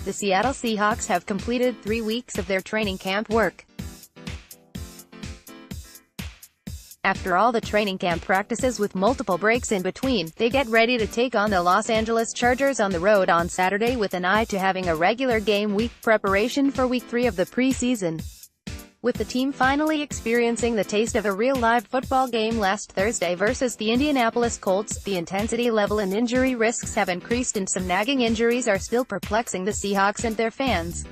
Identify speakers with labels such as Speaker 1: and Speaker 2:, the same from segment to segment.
Speaker 1: the Seattle Seahawks have completed 3 weeks of their training camp work. After all the training camp practices with multiple breaks in between, they get ready to take on the Los Angeles Chargers on the road on Saturday with an eye to having a regular game week preparation for Week 3 of the preseason. With the team finally experiencing the taste of a real live football game last Thursday versus the Indianapolis Colts, the intensity level and injury risks have increased and some nagging injuries are still perplexing the Seahawks and their fans.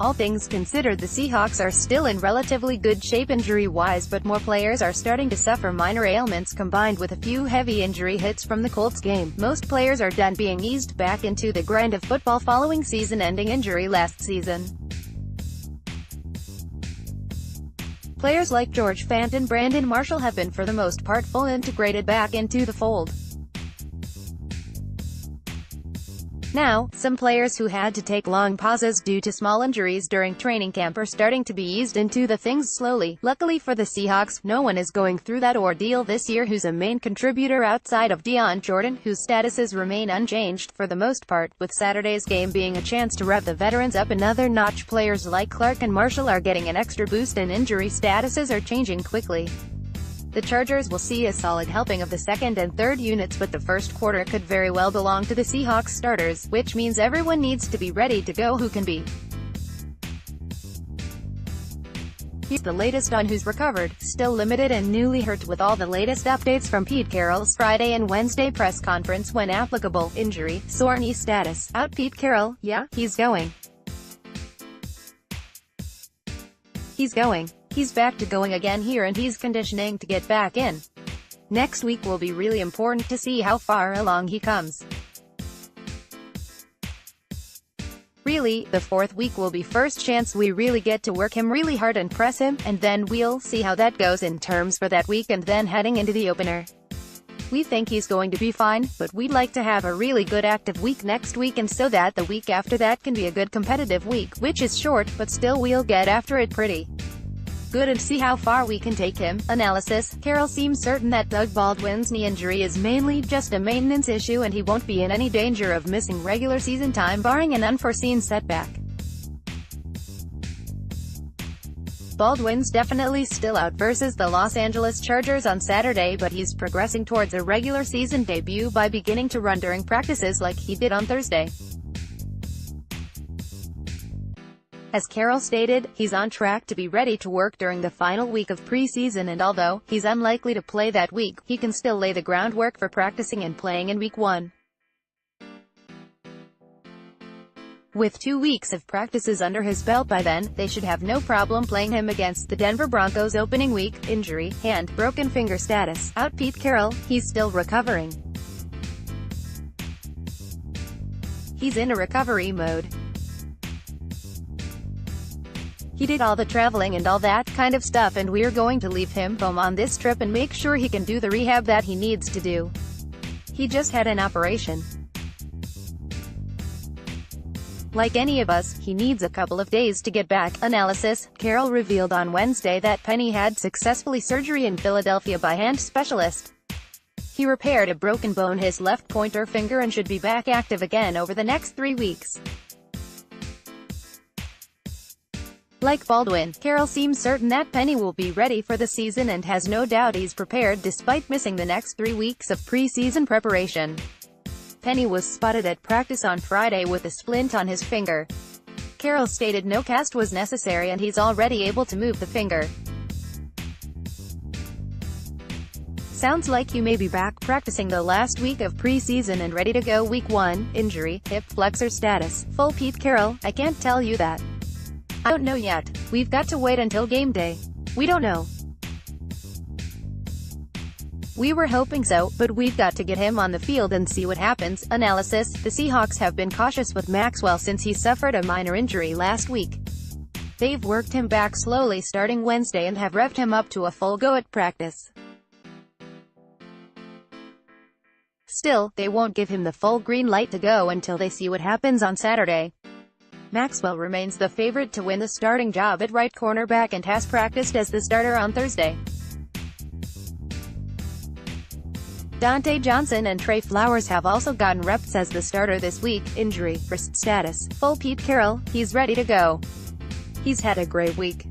Speaker 1: All things considered, the Seahawks are still in relatively good shape injury-wise, but more players are starting to suffer minor ailments combined with a few heavy injury hits from the Colts game. Most players are done being eased back into the grind of football following season-ending injury last season. Players like George Fant and Brandon Marshall have been for the most part full integrated back into the fold. Now, some players who had to take long pauses due to small injuries during training camp are starting to be eased into the things slowly. Luckily for the Seahawks, no one is going through that ordeal this year who's a main contributor outside of Deion Jordan, whose statuses remain unchanged for the most part, with Saturday's game being a chance to rev the veterans up another notch. Players like Clark and Marshall are getting an extra boost and injury statuses are changing quickly. The Chargers will see a solid helping of the second and third units, but the first quarter could very well belong to the Seahawks starters, which means everyone needs to be ready to go who can be. Here's the latest on who's recovered, still limited and newly hurt, with all the latest updates from Pete Carroll's Friday and Wednesday press conference when applicable. Injury, sore knee status. Out Pete Carroll, yeah, he's going. He's back to going again here and he's conditioning to get back in. Next week will be really important to see how far along he comes. Really, the fourth week will be first chance we really get to work him really hard and press him, and then we'll see how that goes in terms for that week and then heading into the opener. We think he's going to be fine, but we'd like to have a really good active week next week, and so that the week after that can be a good competitive week, which is short, but still we'll get after it pretty good and see how far we can take him. Analysis: Carroll seems certain that Doug Baldwin's knee injury is mainly just a maintenance issue and he won't be in any danger of missing regular season time barring an unforeseen setback. Baldwin's definitely still out versus the Los Angeles Chargers on Saturday, but he's progressing towards a regular season debut by beginning to run during practices like he did on Thursday. As Carroll stated, he's on track to be ready to work during the final week of preseason, and although he's unlikely to play that week, he can still lay the groundwork for practicing and playing in Week 1. With 2 weeks of practices under his belt by then, they should have no problem playing him against the Denver Broncos opening week. Injury, hand, broken finger status. Out Pete Carroll, he's still recovering. He's in a recovery mode. He did all the traveling and all that kind of stuff, and we're going to leave him home on this trip and make sure he can do the rehab that he needs to do. He just had an operation. Like any of us, he needs a couple of days to get back. Analysis: Carroll revealed on Wednesday that Penny had successfully surgery in Philadelphia by hand specialist. He repaired a broken bone, his left pointer finger, and should be back active again over the next 3 weeks. Like Baldwin, Carroll seems certain that Penny will be ready for the season and has no doubt he's prepared despite missing the next 3 weeks of preseason preparation. Penny was spotted at practice on Friday with a splint on his finger. Carroll stated no cast was necessary and he's already able to move the finger. Sounds like you may be back practicing the last week of preseason and ready to go Week 1. Injury, hip flexor status. Full Pete Carroll, I can't tell you that. I don't know yet. We've got to wait until game day. We don't know. We were hoping so, but we've got to get him on the field and see what happens. Analysis: the Seahawks have been cautious with Maxwell since he suffered a minor injury last week. They've worked him back slowly starting Wednesday and have revved him up to a full go at practice. Still, they won't give him the full green light to go until they see what happens on Saturday. Maxwell remains the favorite to win the starting job at right cornerback and has practiced as the starter on Thursday. Dante Johnson and Trey Flowers have also gotten reps as the starter this week. Injury risk status full. Pete Carroll, he's ready to go. He's had a great week.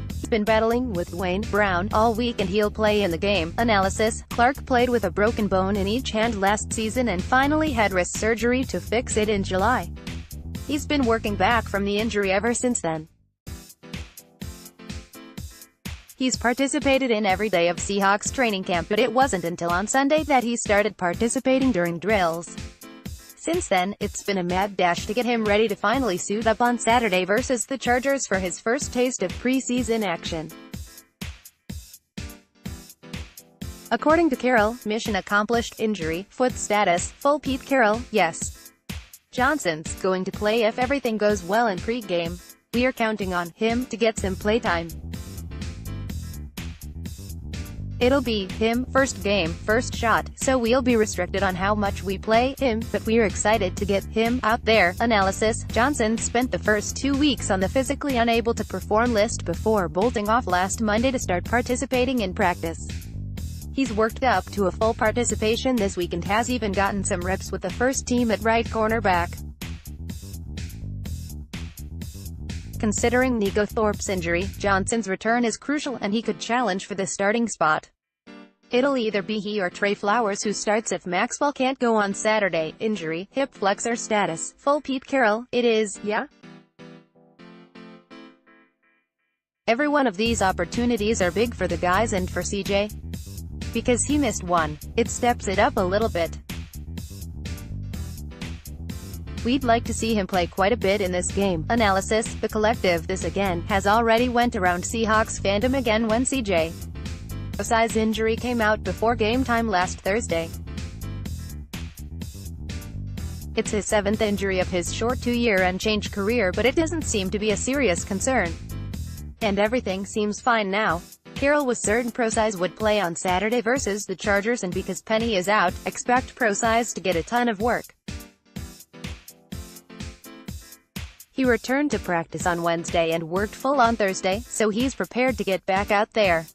Speaker 1: He's been battling with Wayne Brown all week and he'll play in the game. Analysis: Clark played with a broken bone in each hand last season and finally had wrist surgery to fix it in July. He's been working back from the injury ever since then. He's participated in every day of Seahawks training camp, but it wasn't until on Sunday that he started participating during drills. Since then, it's been a mad dash to get him ready to finally suit up on Saturday versus the Chargers for his first taste of preseason action. According to Carroll, mission accomplished. Injury, foot status, full. Pete Carroll, yes. Johnson's going to play if everything goes well in pre-game. We are counting on him to get some playtime. It'll be him, first game, first shot, so we'll be restricted on how much we play him, but we're excited to get him out there. Analysis: Johnson spent the first 2 weeks on the physically unable to perform list before bolting off last Monday to start participating in practice. He's worked up to a full participation this week and has even gotten some reps with the first team at right cornerback. Considering Nico Thorpe's injury, Johnson's return is crucial and he could challenge for the starting spot. It'll either be he or Trey Flowers who starts if Maxwell can't go on Saturday. Injury, hip flexor status, full. Pete Carroll, it is, yeah. Every one of these opportunities are big for the guys and for CJ. Because he missed one, it steps it up a little bit. We'd like to see him play quite a bit in this game. Analysis: the collective this again has already went around Seahawks fandom again when CJ Ossai's injury came out before game time last Thursday. It's his 7th injury of his short 2-year and change career, but it doesn't seem to be a serious concern. And everything seems fine now. Carroll was certain Prosise would play on Saturday versus the Chargers, and because Penny is out, expect Prosise to get a ton of work. He returned to practice on Wednesday and worked full on Thursday, so he's prepared to get back out there.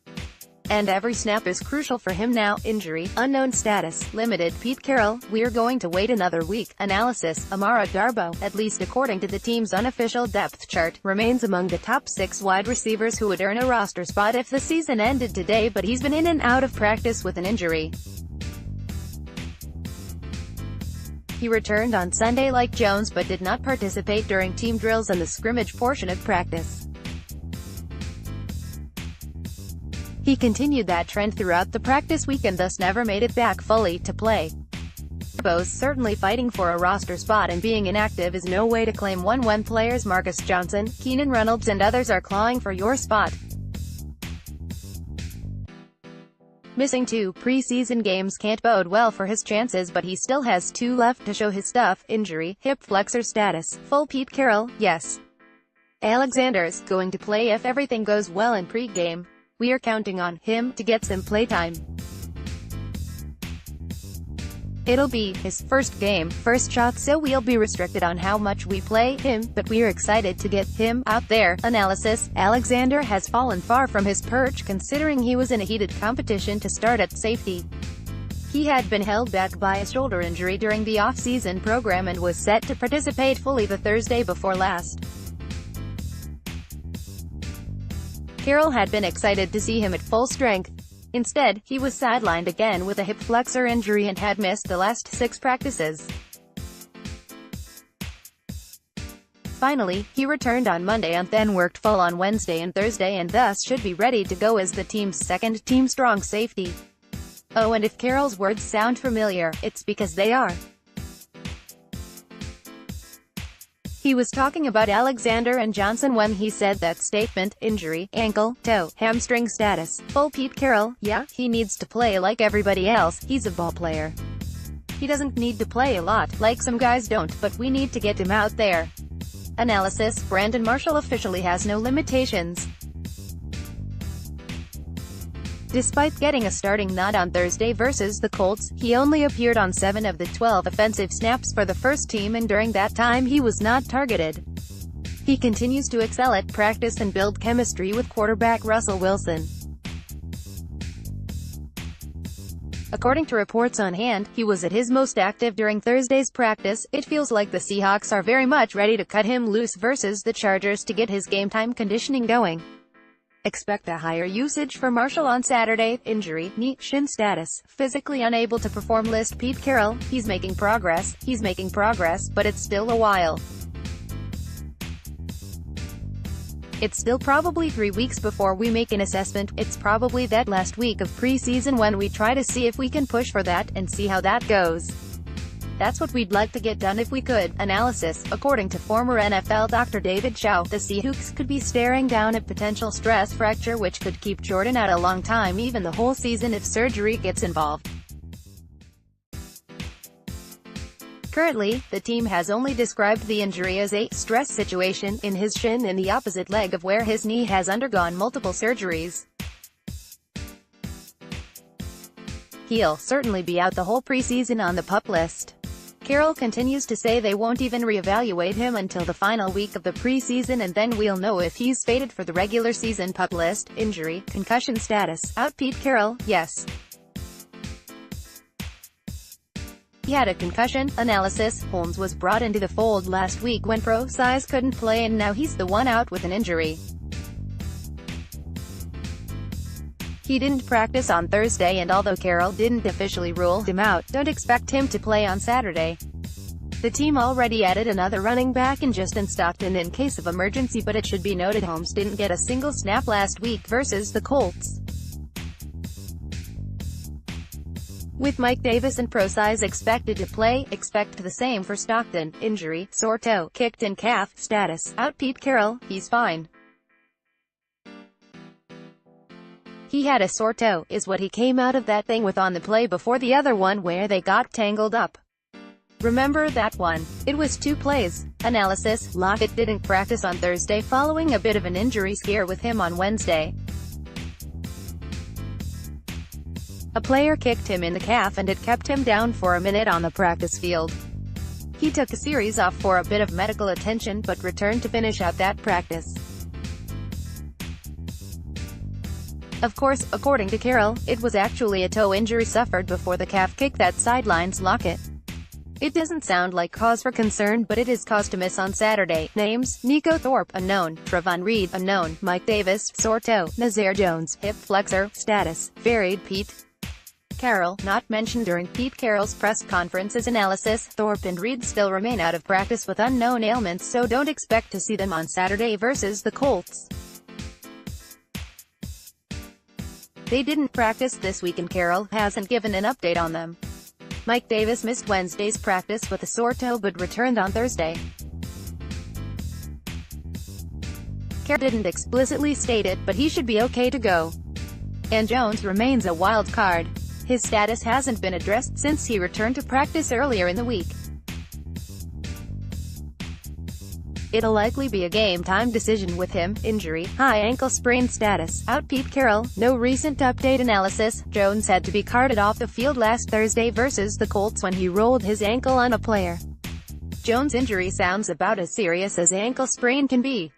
Speaker 1: And every snap is crucial for him now. Injury, unknown status, limited. Pete Carroll, we're going to wait another week. Analysis: Amara Darboh, at least according to the team's unofficial depth chart, remains among the top 6 wide receivers who would earn a roster spot if the season ended today, but he's been in and out of practice with an injury. He returned on Sunday like Jones but did not participate during team drills and the scrimmage portion of practice. He continued that trend throughout the practice week and thus never made it back fully to play. Darboh's certainly fighting for a roster spot, and being inactive is no way to claim one when players Marcus Johnson, Keenan Reynolds and others are clawing for your spot. Missing 2 preseason games can't bode well for his chances, but he still has 2 left to show his stuff. Injury, hip flexor status, full. Pete Carroll, yes. Alexander's going to play if everything goes well in pre-game. We are counting on him to get some playtime. It'll be his first game, first shot, so we'll be restricted on how much we play him, but we're excited to get him out there. Analysis: Alexander has fallen far from his perch considering he was in a heated competition to start at safety. He had been held back by a shoulder injury during the off-season program and was set to participate fully the Thursday before last. Carroll had been excited to see him at full strength. Instead, he was sidelined again with a hip flexor injury and had missed the last 6 practices. Finally, he returned on Monday and then worked full on Wednesday and Thursday and thus should be ready to go as the team's second-team strong safety. Oh, and if Carroll's words sound familiar, it's because they are. He was talking about Alexander and Johnson when he said that statement. Injury, ankle, toe, hamstring status, full. Pete Carroll, yeah, he needs to play like everybody else. He's a ball player. He doesn't need to play a lot, like some guys don't, but we need to get him out there. Analysis: Brandon Marshall officially has no limitations. Despite getting a starting nod on Thursday versus the Colts, he only appeared on 7 of the 12 offensive snaps for the first team, and during that time he was not targeted. He continues to excel at practice and build chemistry with quarterback Russell Wilson. According to reports on hand, he was at his most active during Thursday's practice. It feels like the Seahawks are very much ready to cut him loose versus the Chargers to get his game-time conditioning going. Expect a higher usage for Marshall on Saturday. Injury, knee, shin status, physically unable to perform list. Pete Carroll, he's making progress, but it's still a while. It's still probably 3 weeks before we make an assessment. It's probably that last week of preseason when we try to see if we can push for that, and see how that goes. That's what we'd like to get done if we could. Analysis. According to former NFL Dr. David Shaw, the Seahawks could be staring down a potential stress fracture which could keep Jordan out a long time, even the whole season if surgery gets involved. Currently, the team has only described the injury as a stress situation in his shin in the opposite leg of where his knee has undergone multiple surgeries. He'll certainly be out the whole preseason on the PUP list. Carroll continues to say they won't even reevaluate him until the final week of the preseason, and then we'll know if he's fated for the regular season PUP list. Injury, concussion status, out. Pete Carroll, yes. He had a concussion. Analysis. Holmes was brought into the fold last week when Pro Size couldn't play, and now he's the one out with an injury. He didn't practice on Thursday, and although Carroll didn't officially rule him out, don't expect him to play on Saturday. The team already added another running back in Justin Stockton in case of emergency, but it should be noted Holmes didn't get a single snap last week versus the Colts. With Mike Davis and Pro Size expected to play, expect the same for Stockton. Injury, sore toe, kicked in calf, status, out. Pete Carroll, he's fine. He had a sore toe, is what he came out of that thing with on the play before the other one where they got tangled up. Remember that one? It was 2 plays. Analysis. Lockett didn't practice on Thursday following a bit of an injury scare with him on Wednesday. A player kicked him in the calf and it kept him down for a minute on the practice field. He took a series off for a bit of medical attention but returned to finish out that practice. Of course, according to Carroll, it was actually a toe injury suffered before the calf kick that sidelines Lockett. It doesn't sound like cause for concern, but it is cause to miss on Saturday. Names: Nico Thorpe, unknown; Trevon Reed, unknown; Mike Davis, sore toe; Nazir Jones, hip flexor; status, varied. Pete Carroll, not mentioned during Pete Carroll's press conference's analysis. Thorpe and Reed still remain out of practice with unknown ailments, so don't expect to see them on Saturday versus the Colts. They didn't practice this week and Carroll hasn't given an update on them. Mike Davis missed Wednesday's practice with a sore toe but returned on Thursday. Carroll didn't explicitly state it, but he should be okay to go. And Jones remains a wild card. His status hasn't been addressed since he returned to practice earlier in the week. It'll likely be a game-time decision with him. Injury, high ankle sprain status, out. Pete Carroll, no recent update. Analysis. Jones had to be carted off the field last Thursday versus the Colts when he rolled his ankle on a player. Jones' injury sounds about as serious as ankle sprain can be,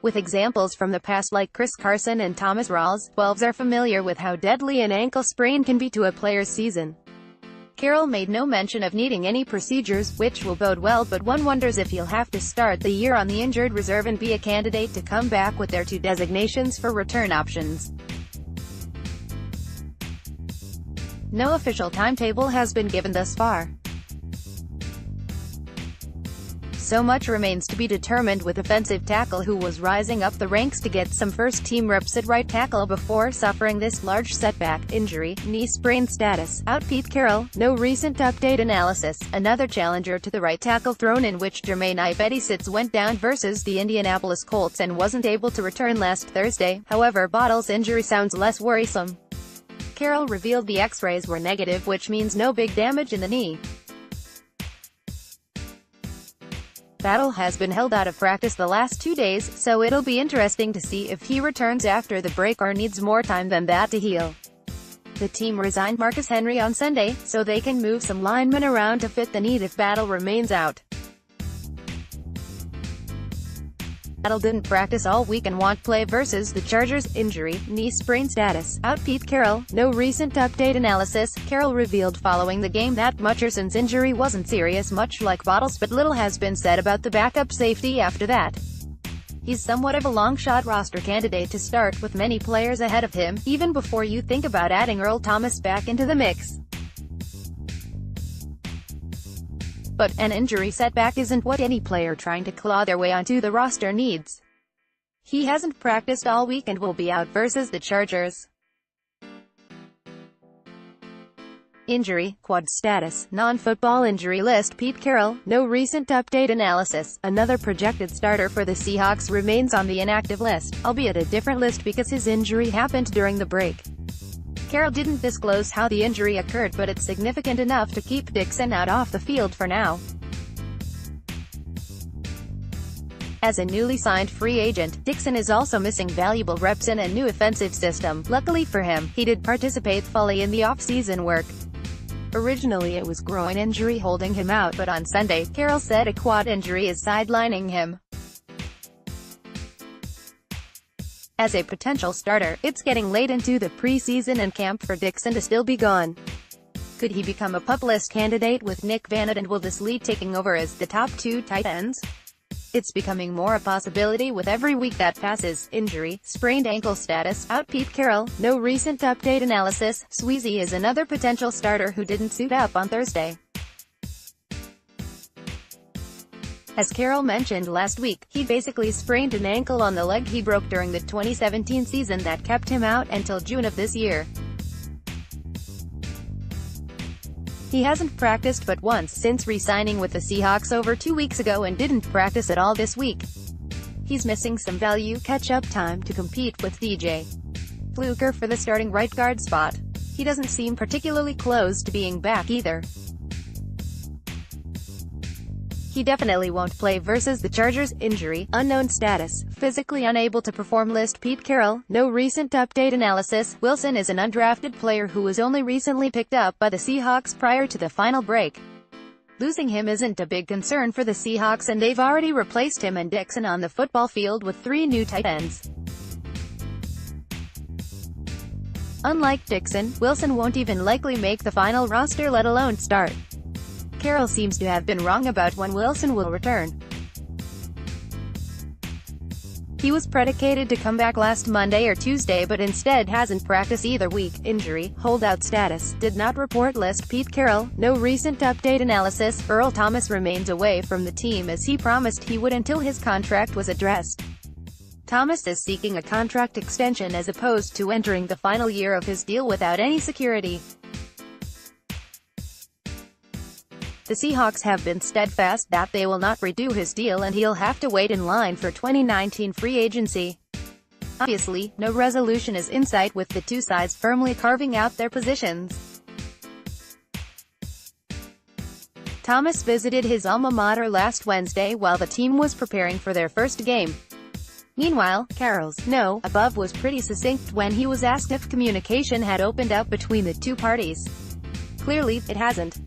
Speaker 1: with examples from the past like Chris Carson and Thomas Rawls. 12s are familiar with how deadly an ankle sprain can be to a player's season. Carroll made no mention of needing any procedures, which will bode well, but one wonders if he'll have to start the year on the injured reserve and be a candidate to come back with their 2 designations for return options. No official timetable has been given thus far. So much remains to be determined with offensive tackle who was rising up the ranks to get some first-team reps at right tackle before suffering this large setback. Injury, knee sprain status, out. Pete Carroll, no recent update. Analysis. Another challenger to the right tackle thrown in which Jermaine Ivedi went down versus the Indianapolis Colts and wasn't able to return last Thursday. However, Bottle's injury sounds less worrisome. Carroll revealed the X-rays were negative, which means no big damage in the knee. Battle has been held out of practice the last 2 days, so it'll be interesting to see if he returns after the break or needs more time than that to heal. The team resigned Marcus Henry on Sunday, so they can move some linemen around to fit the need if Battle remains out. Seattle didn't practice all week and won't play versus the Chargers. Injury, knee sprain status, out. Pete Carroll, no recent update analysis. Carroll revealed following the game that Murcheson's injury wasn't serious, much like Bottle's, but little has been said about the backup safety after that. He's somewhat of a long-shot roster candidate to start, with many players ahead of him, even before you think about adding Earl Thomas back into the mix. But an injury setback isn't what any player trying to claw their way onto the roster needs. He hasn't practiced all week and will be out versus the Chargers. Injury, quad status, non-football injury list. Pete Carroll, no recent update analysis. Another projected starter for the Seahawks remains on the inactive list, albeit a different list because his injury happened during the break. Carroll didn't disclose how the injury occurred, but it's significant enough to keep Dixon out off the field for now. As a newly signed free agent, Dixon is also missing valuable reps in a new offensive system. Luckily for him, he did participate fully in the off-season work. Originally it was groin injury holding him out, but on Sunday, Carroll said a quad injury is sidelining him. As a potential starter, it's getting late into the preseason and camp for Dixon to still be gone. Could he become a PUP list candidate with Nick Vannett and Will Dissly taking over as the top two tight ends? It's becoming more a possibility with every week that passes. Injury, sprained ankle status, out. Pete Carroll, no recent update analysis. Sweezy is another potential starter who didn't suit up on Thursday. As Carroll mentioned last week, he basically sprained an ankle on the leg he broke during the 2017 season that kept him out until June of this year. He hasn't practiced but once since re-signing with the Seahawks over 2 weeks ago and didn't practice at all this week. He's missing some value catch-up time to compete with DJ Fluker for the starting right guard spot. He doesn't seem particularly close to being back either. He definitely won't play versus the Chargers. Injury, unknown status, physically unable to perform list. Pete Carroll, no recent update analysis. Wilson is an undrafted player who was only recently picked up by the Seahawks prior to the final break. Losing him isn't a big concern for the Seahawks, and they've already replaced him and Dixon on the football field with 3 new tight ends. Unlike Dixon, Wilson won't even likely make the final roster, let alone start. Carroll seems to have been wrong about when Wilson will return. He was predicated to come back last Monday or Tuesday but instead hasn't practiced either week. Injury, holdout status, did not report list. Pete Carroll, no recent update analysis. Earl Thomas remains away from the team as he promised he would until his contract was addressed. Thomas is seeking a contract extension as opposed to entering the final year of his deal without any security. The Seahawks have been steadfast that they will not redo his deal and he'll have to wait in line for 2019 free agency. Obviously, no resolution is in sight, with the two sides firmly carving out their positions. Thomas visited his alma mater last Wednesday while the team was preparing for their first game. Meanwhile, Carroll's "no" above was pretty succinct when he was asked if communication had opened up between the two parties. Clearly, it hasn't.